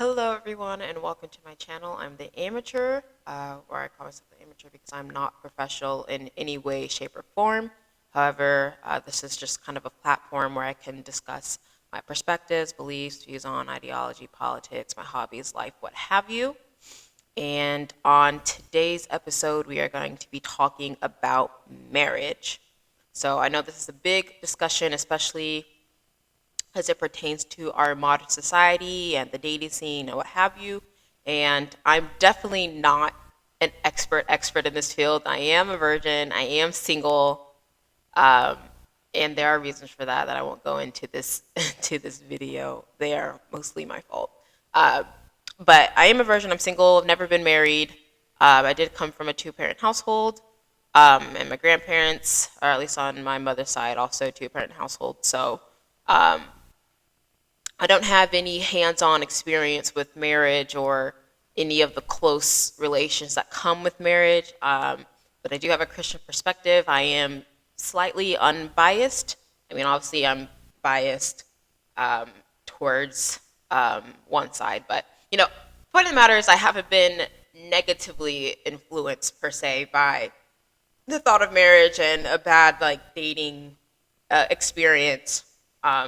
Hello, everyone, and welcome to my channel. I'm the amateur, or I call myself the amateur because I'm not professional in any way, shape, or form. However, this is just kind of a platform where I can discuss my perspectives, beliefs, views on ideology, politics, my hobbies, life, what have you. And on today's episode, we are going to be talking about marriage. So I know this is a big discussion, especially as it pertains to our modern society and the dating scene and what have you. And I'm definitely not an expert in this field. I am a virgin. I am single, um, and there are reasons for that I won't go into this to this video. They are mostly my fault. Uh, but I am a virgin. I'm single. I've never been married. I did come from a two-parent household, and my grandparents, or at least on my mother's side, also two-parent household. So um, I don't have any hands-on experience with marriage or any of the close relations that come with marriage, but I do have a Christian perspective. I am slightly unbiased. I mean, obviously, I'm biased um, towards one side, but point of the matter is, I haven't been negatively influenced per se by the thought of marriage and a bad dating experience.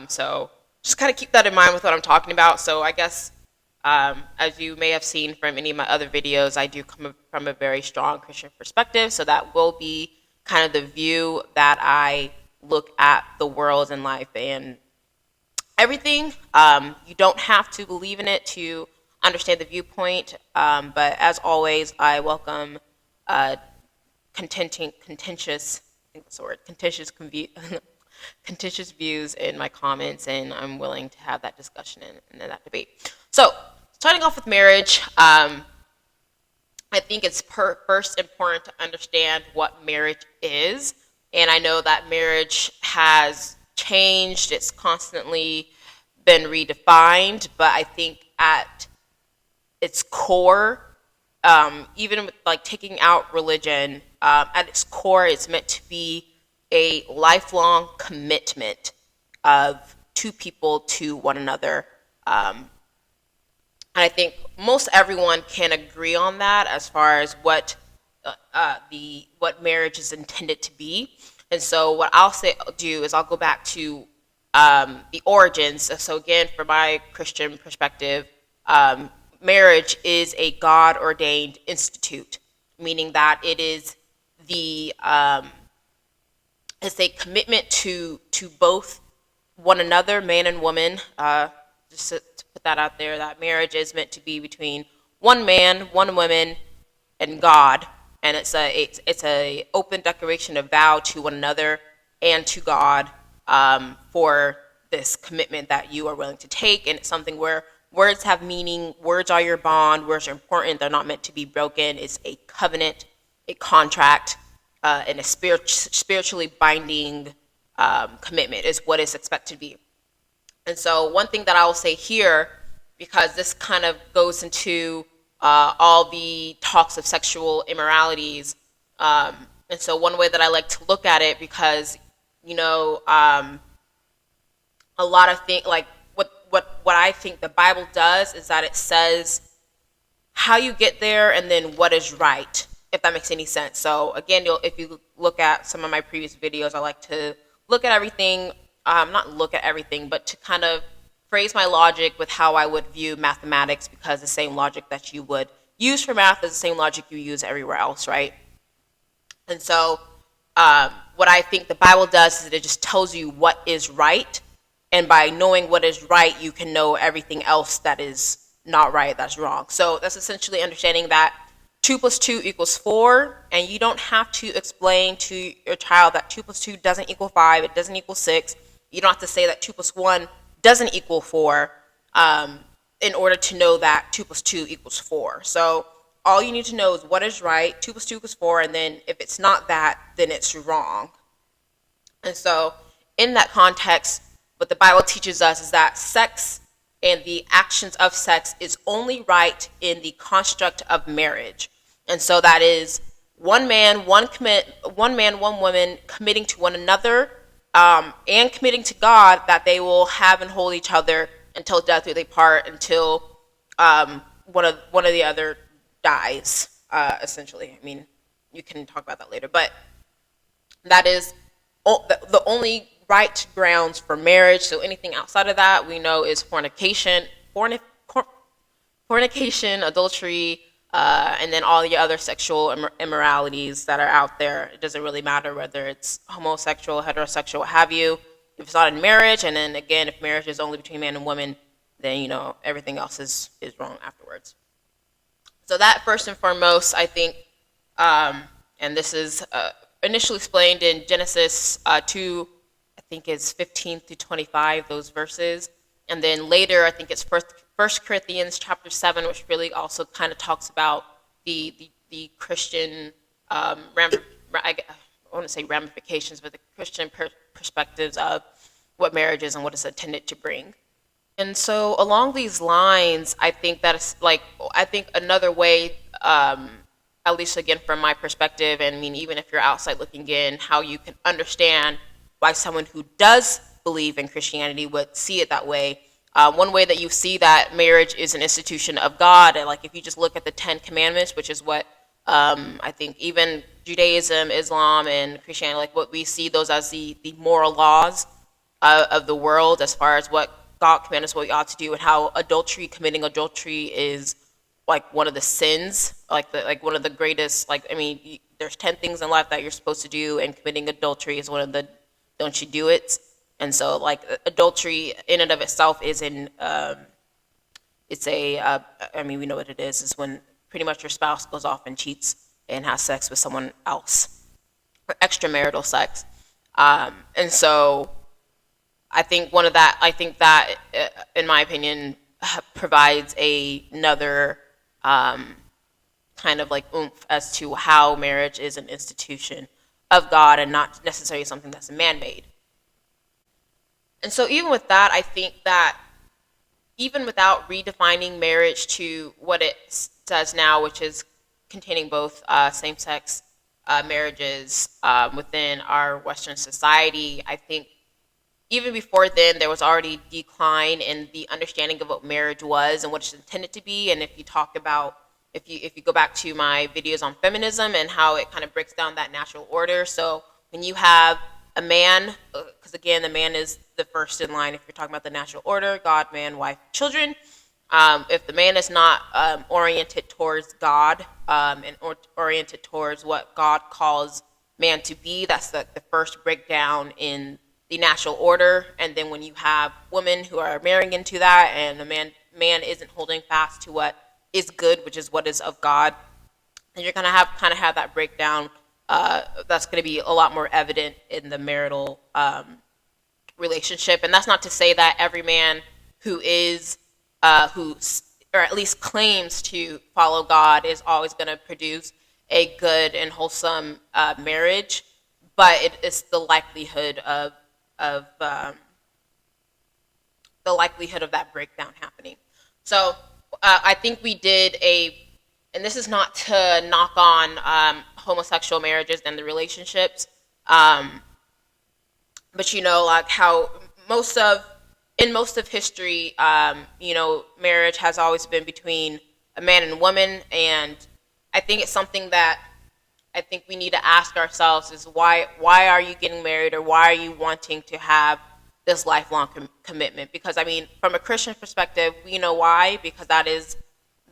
So just kind of keep that in mind with what I'm talking about. So I guess as you may have seen from any of my other videos, I do come from a very strong Christian perspective. So that will be kind of the view that I look at the world and life and everything. You don't have to believe in it to understand the viewpoint. But as always, I welcome uh, contentious, I think that's the word, contentious views in my comments, and I'm willing to have that discussion and that debate. So, starting off with marriage, I think it's first important to understand what marriage is. And I know that marriage has changed, it's constantly been redefined, but I think at its core, even with taking out religion, at its core, it's meant to be a lifelong commitment of two people to one another. And I think most everyone can agree on that as far as what marriage is intended to be. And so what do is I'll go back to the origins. So again, from my Christian perspective, marriage is a God ordained institute, meaning that it is the it's a commitment to both one another, man and woman. Just to put that out there, that marriage is meant to be between one man, one woman, and God, and it's a open declaration of vow to one another and to God, for this commitment that you are willing to take. And it's something where words have meaning. Words are your bond. Words are important. They're not meant to be broken. It's a covenant, a contract, and a spiritually binding commitment is what it's expected to be. And so one thing that I will say here, because this kind of goes into all the talks of sexual immoralities, and so one way that I like to look at it, because a lot of things, like what I think the Bible does is that it says how you get there and then what is right, if that makes any sense. So again, if you look at some of my previous videos, I like to look at everything, not look at everything, but to kind of phrase my logic with how I would view mathematics, because the same logic that you would use for math is the same logic you use everywhere else, right? And so what I think the Bible does is it just tells you what is right, and by knowing what is right, you can know everything else that is not right, that's wrong. So that's essentially understanding that 2 plus 2 equals 4, and you don't have to explain to your child that 2 plus 2 doesn't equal 5, it doesn't equal 6. You don't have to say that 2 plus 1 doesn't equal 4 in order to know that 2 plus 2 equals 4. So all you need to know is what is right, 2 plus 2 equals 4, and then if it's not that, then it's wrong. And so in that context, what the Bible teaches us is that sex and the actions of sex is only right in the construct of marriage. And so that is one man, one woman committing to one another, and committing to God that they will have and hold each other until death do they part, until one of the other dies, essentially. I mean, you can talk about that later, but that is the only right grounds for marriage. So anything outside of that, we know is fornication, adultery, and then all the other sexual immoralities that are out there. It doesn't really matter whether it's homosexual, heterosexual, what have you. If it's not in marriage, and then again, if marriage is only between man and woman, then everything else is wrong afterwards. So that first and foremost, I think, and this is initially explained in Genesis 2, I think it's 15 through 25, those verses. And then later, I think it's First Corinthians chapter 7, which really also kind of talks about the Christian, I want to say ramifications, but the Christian perspectives of what marriage is and what it's intended to bring. And so along these lines, I think that it's I think another way, at least again from my perspective, and I mean, even if you're outside looking in, how you can understand why someone who does believe in Christianity would see it that way. One way that you see that marriage is an institution of God, and if you just look at the Ten Commandments, which is what I think even Judaism, Islam, and Christianity, what we see those as the moral laws of the world, as far as what God commanded us what we ought to do, and how committing adultery is one of the sins, one of the greatest. There's 10 things in life that you're supposed to do, and committing adultery is one of the don't you do it. And so adultery in and of itself is we know what it is when pretty much your spouse goes off and cheats and has sex with someone else, or extramarital sex. And so I think that in my opinion provides another kind of oomph as to how marriage is an institution of God and not necessarily something that's man-made. And so even with that, I think that even without redefining marriage to what it says now, which is containing both same-sex marriages within our Western society, I think even before then, there was already decline in the understanding of what marriage was and what it's intended to be. And if you go back to my videos on feminism and how it kind of breaks down that natural order. So when you have a man, because again, the man is the first in line if you're talking about the natural order, God, man, wife, children. If the man is not oriented towards God and oriented towards what God calls man to be, that's the first breakdown in the natural order. And then when you have women who are marrying into that, and the man isn't holding fast to what is good, which is what is of God, then you're gonna have that breakdown. That's going to be a lot more evident in the marital relationship. And that's not to say that every man who or at least claims to follow God is always going to produce a good and wholesome marriage, but it is the likelihood of that breakdown happening. So I think we did and this is not to knock on homosexual marriages and the relationships, but how in most of history, marriage has always been between a man and a woman, and I think it's something that I think we need to ask ourselves is why are you getting married, or why are you wanting to have this lifelong commitment? Because from a Christian perspective, we know why, because that is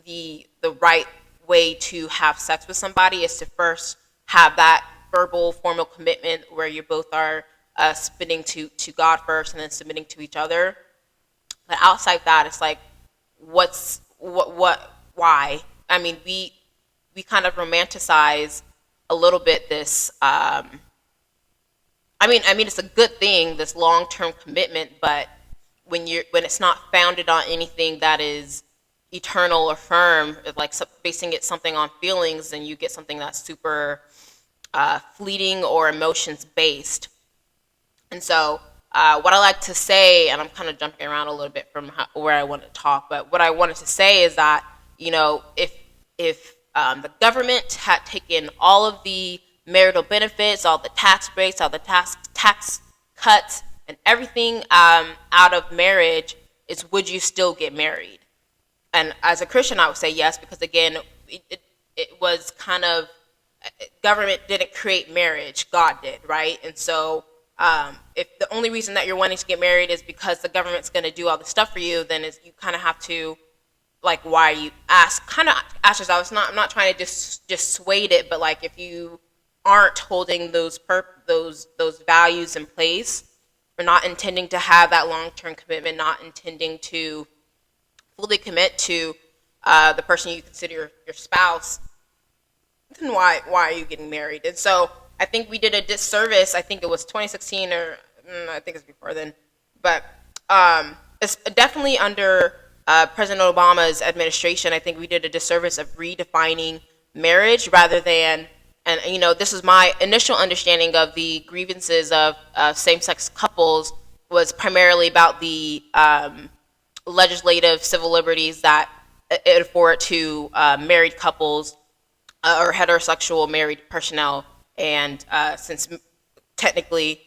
the right way to have sex with somebody, is to first have that verbal formal commitment where you both are submitting to God first and then submitting to each other. But outside that, it's why? We kind of romanticize a little bit this it's a good thing, this long-term commitment, but when it's not founded on anything that is eternal or firm, basing it something on feelings, then you get something that's super fleeting or emotions based. And so what I like to say, and I'm kind of jumping around a little bit from where I want to talk, but what I wanted to say is that if the government had taken all of the marital benefits, all the tax breaks, all the tax cuts, and everything out of marriage, would you still get married? And as a Christian, I would say yes, because again, it was kind of, government didn't create marriage, God did, right? And so if the only reason that you're wanting to get married is because the government's going to do all the stuff for you, then you kind of have to, like, why you ask yourself. I'm not trying to just dissuade it, but like if you aren't holding those values in place, or not intending to have that long-term commitment, not intending to fully commit to the person you consider your spouse, then why are you getting married? And so I think we did a disservice. I think it was 2016, or I think it's before then, but it's definitely under President Obama's administration. I think we did a disservice of redefining marriage rather than, and this is my initial understanding of the grievances of same-sex couples, was primarily about the legislative civil liberties that it afford to married couples or heterosexual married personnel. And since technically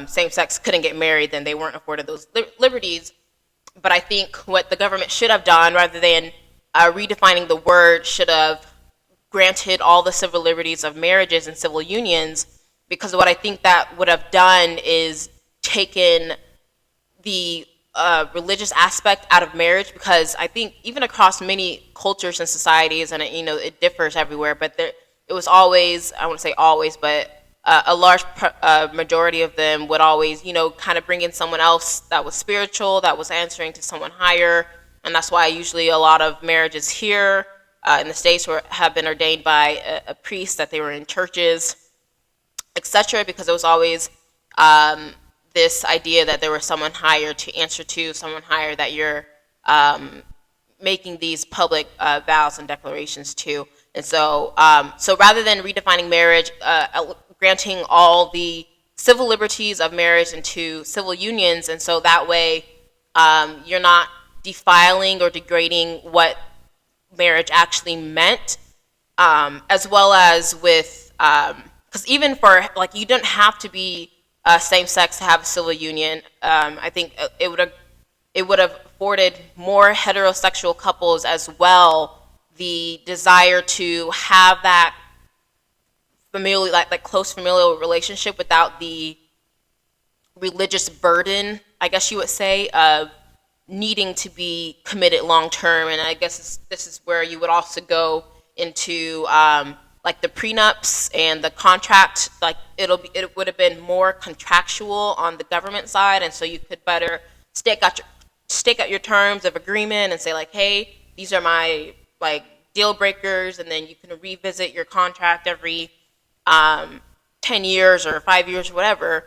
same-sex couldn't get married, then they weren't afforded those liberties. But I think what the government should have done, rather than redefining the word, should have granted all the civil liberties of marriages and civil unions, because what I think that would have done is taken the religious aspect out of marriage, because I think even across many cultures and societies, and it differs everywhere, but it was always, I wouldn't say always, but a large majority of them would always, kind of bring in someone else that was spiritual, that was answering to someone higher. And that's why usually a lot of marriages here in the States have been ordained by a priest, that they were in churches, etc., because it was always this idea that there was someone higher to answer to, someone higher that you're making these public vows and declarations to. And so, so rather than redefining marriage, granting all the civil liberties of marriage into civil unions, and so that way you're not defiling or degrading what marriage actually meant, as well as with, because even for, like, you didn't have to be same-sex to have a civil union. I think it would have afforded more heterosexual couples as well the desire to have that familial, like close familial relationship without the religious burden, I guess you would say, of needing to be committed long term. And I guess this is where you would also go into like the prenups and the contract. Like it would have been more contractual on the government side, and so you could better stake out your terms of agreement and say, like, hey, these are my, like, deal breakers, and then you can revisit your contract every 10 years or 5 years or whatever,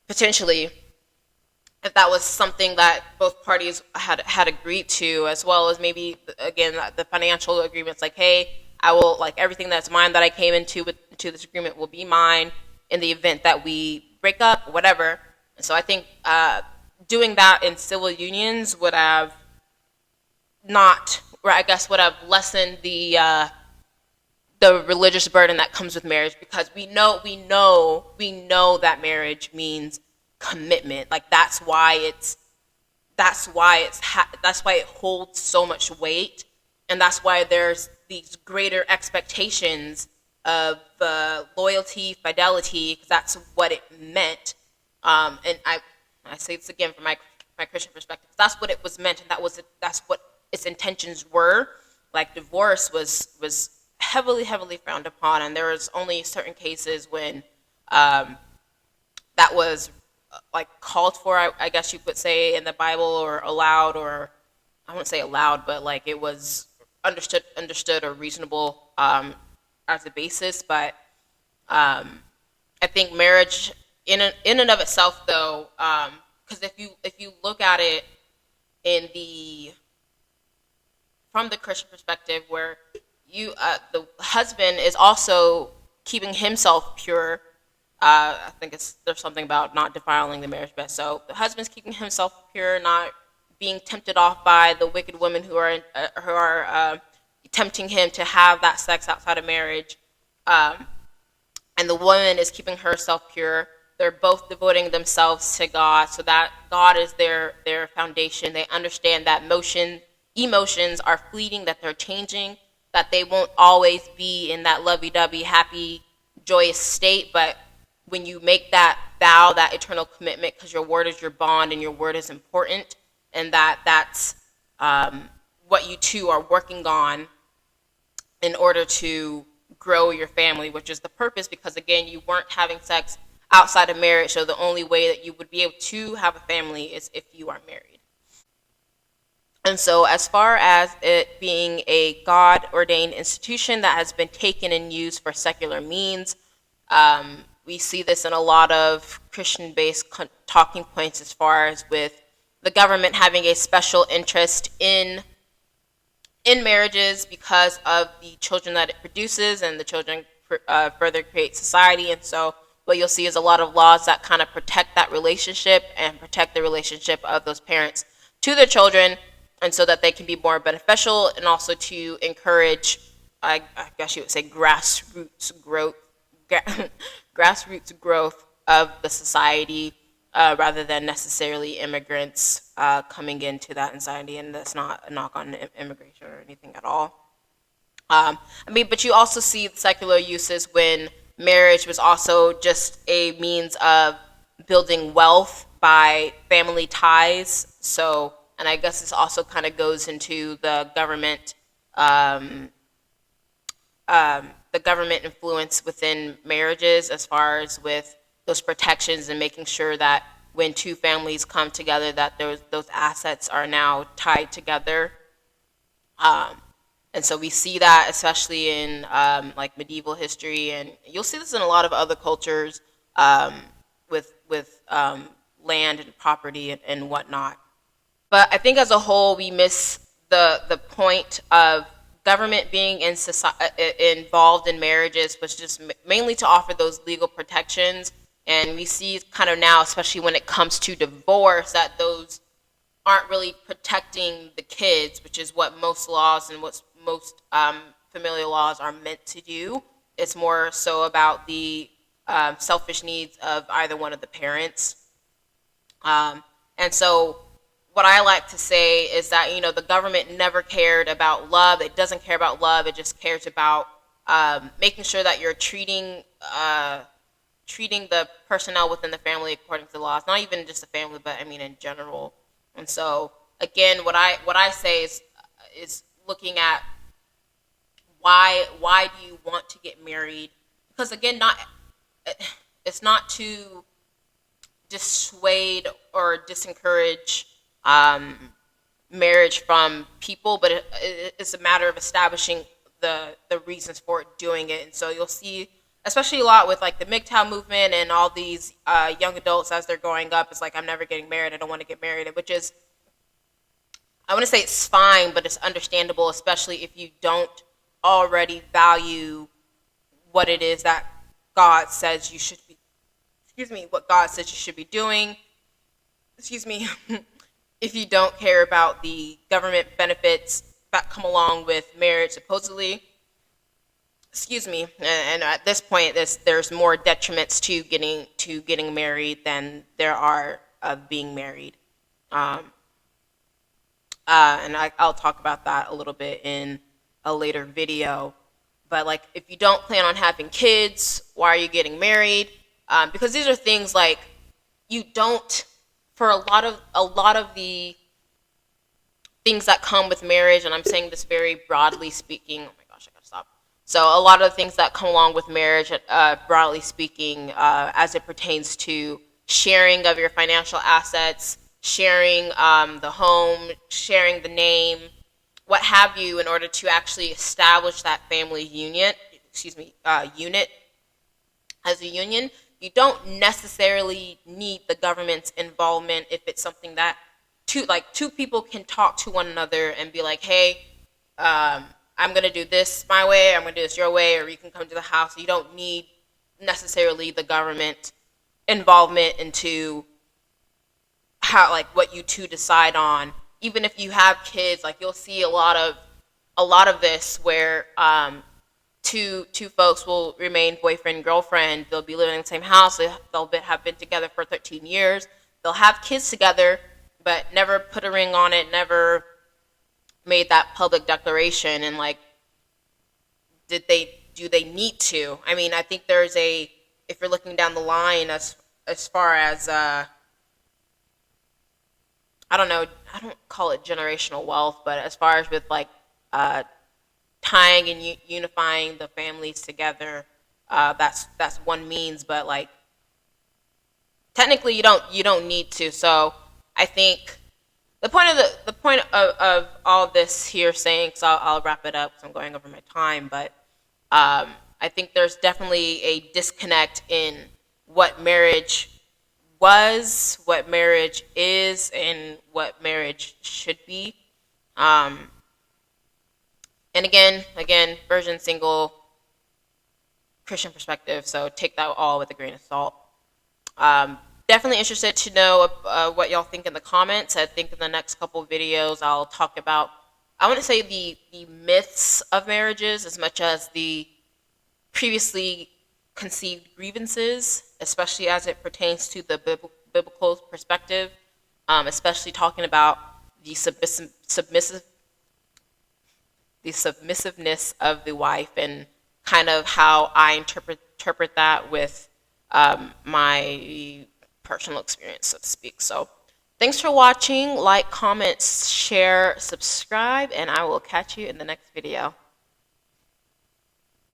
potentially, if that was something that both parties had agreed to, as well as maybe, again, the financial agreements, like, hey, I will, like, everything that's mine that I came into this agreement will be mine in the event that we break up, whatever. And so I think doing that in civil unions would have not, or I guess would have lessened the religious burden that comes with marriage, because we know that marriage means commitment. Like that's why it holds so much weight, and that's why there's these greater expectations of loyalty, fidelity, because that's what it meant. And I say this again from my Christian perspective. That's what it was meant, and that's what its intentions were. Like divorce was heavily frowned upon, and there was only certain cases when that was like called for, I guess you could say, in the Bible, or allowed, or I wouldn't say allowed, but like it was understood or reasonable as a basis. But I think marriage in and of itself, though, because if you look at it from the Christian perspective, where the husband is also keeping himself pure. I think there's something about not defiling the marriage bed. So the husband's keeping himself pure, not being tempted off by the wicked women who are tempting him to have that sex outside of marriage, and the woman is keeping herself pure. They're both devoting themselves to God, so that God is their foundation. They understand that motion emotions are fleeting, that they're changing, that they won't always be in that lovey-dovey, happy, joyous state. But when you make that vow, that eternal commitment, because your word is your bond and your word is important, and that's what you two are working on in order to grow your family, which is the purpose, because again, you weren't having sex outside of marriage, so the only way that you would be able to have a family is if you are married. And so, as far as it being a God ordained institution that has been taken and used for secular means, we see this in a lot of Christian based talking points, as far as with the government having a special interest in marriages because of the children that it produces, and the children further create society. And so what you'll see is a lot of laws that kind of protect that relationship and protect the relationship of those parents to their children, and so that they can be more beneficial, and also to encourage, I guess you would say, grassroots growth, grassroots growth of the society, rather than necessarily immigrants coming into that society. And that's not a knock on immigration or anything at all. But you also see secular uses when marriage was also just a means of building wealth by family ties. So, and I guess this also kind of goes into um, the government influence within marriages, as far as with those protections and making sure that when two families come together, that those assets are now tied together. Um, and so we see that especially in like medieval history, and you'll see this in a lot of other cultures, with land and property and whatnot. But I think as a whole, we miss the point of government being in involved in marriages, was just mainly to offer those legal protections. And we see kind of now, especially when it comes to divorce, that those aren't really protecting the kids, which is what most laws and what most familial laws are meant to do. It's more so about the selfish needs of either one of the parents. And so what I like to say is that, the government never cared about love. It doesn't care about love. It just cares about making sure that you're treating the personnel within the family according to the laws. Not even just the family, but I mean in general. And so again, what I say is looking at why do you want to get married? Because again, it's not to dissuade or disencourage marriage from people, but it's a matter of establishing the reasons for doing it. And so you'll see, especially a lot with like the MGTOW movement and all these young adults as they're growing up, it's like, I'm never getting married, I don't want to get married, which is, I want to say it's fine, but it's understandable, especially if you don't already value what it is that God says you should be, what God says you should be doing, if you don't care about the government benefits that come along with marriage, supposedly, and at this point, there's more detriments to getting married than there are of being married. And I'll talk about that a little bit in a later video. But like, if you don't plan on having kids, why are you getting married? Because these are things like, you don't, for a lot of the things that come with marriage, and I'm saying this very broadly speaking. Oh my gosh, I gotta stop. So a lot of the things that come along with marriage, broadly speaking, as it pertains to sharing of your financial assets, sharing the home, sharing the name, what have you, in order to actually establish that family unit as a union. You don't necessarily need the government's involvement if it's something that two people can talk to one another and be like, hey, I'm going to do this my way, I'm going to do this your way, or you can come to the house. You don't need necessarily the government involvement into how, like, what you two decide on. Even if you have kids, like, you'll see a lot of this where two folks will remain boyfriend and girlfriend. They'll be living in the same house. They'll have been together for 13 years. They'll have kids together, but never put a ring on it, never made that public declaration, and like, do they need to? I mean, I think there's a, if you're looking down the line as far as I don't know, I don't call it generational wealth, but as far as with like uh, tying and unifying the families together, that's one means. But like, technically, you don't need to. So I think the point of all this here saying, so I'll wrap it up because I'm going over my time, but I think there's definitely a disconnect in what marriage was, what marriage is, and what marriage should be. Um, and again, virgin, single, Christian perspective, so take that all with a grain of salt. Um, Definitely interested to know what y'all think in the comments. I think in the next couple of videos I'll talk about, I want to say the myths of marriages as much as the previously conceived grievances, especially as it pertains to the biblical perspective, especially talking about the submissiveness of the wife, and kind of how I interpret that with my personal experience, so to speak. So thanks for watching. Like, comment, share, subscribe, and I will catch you in the next video.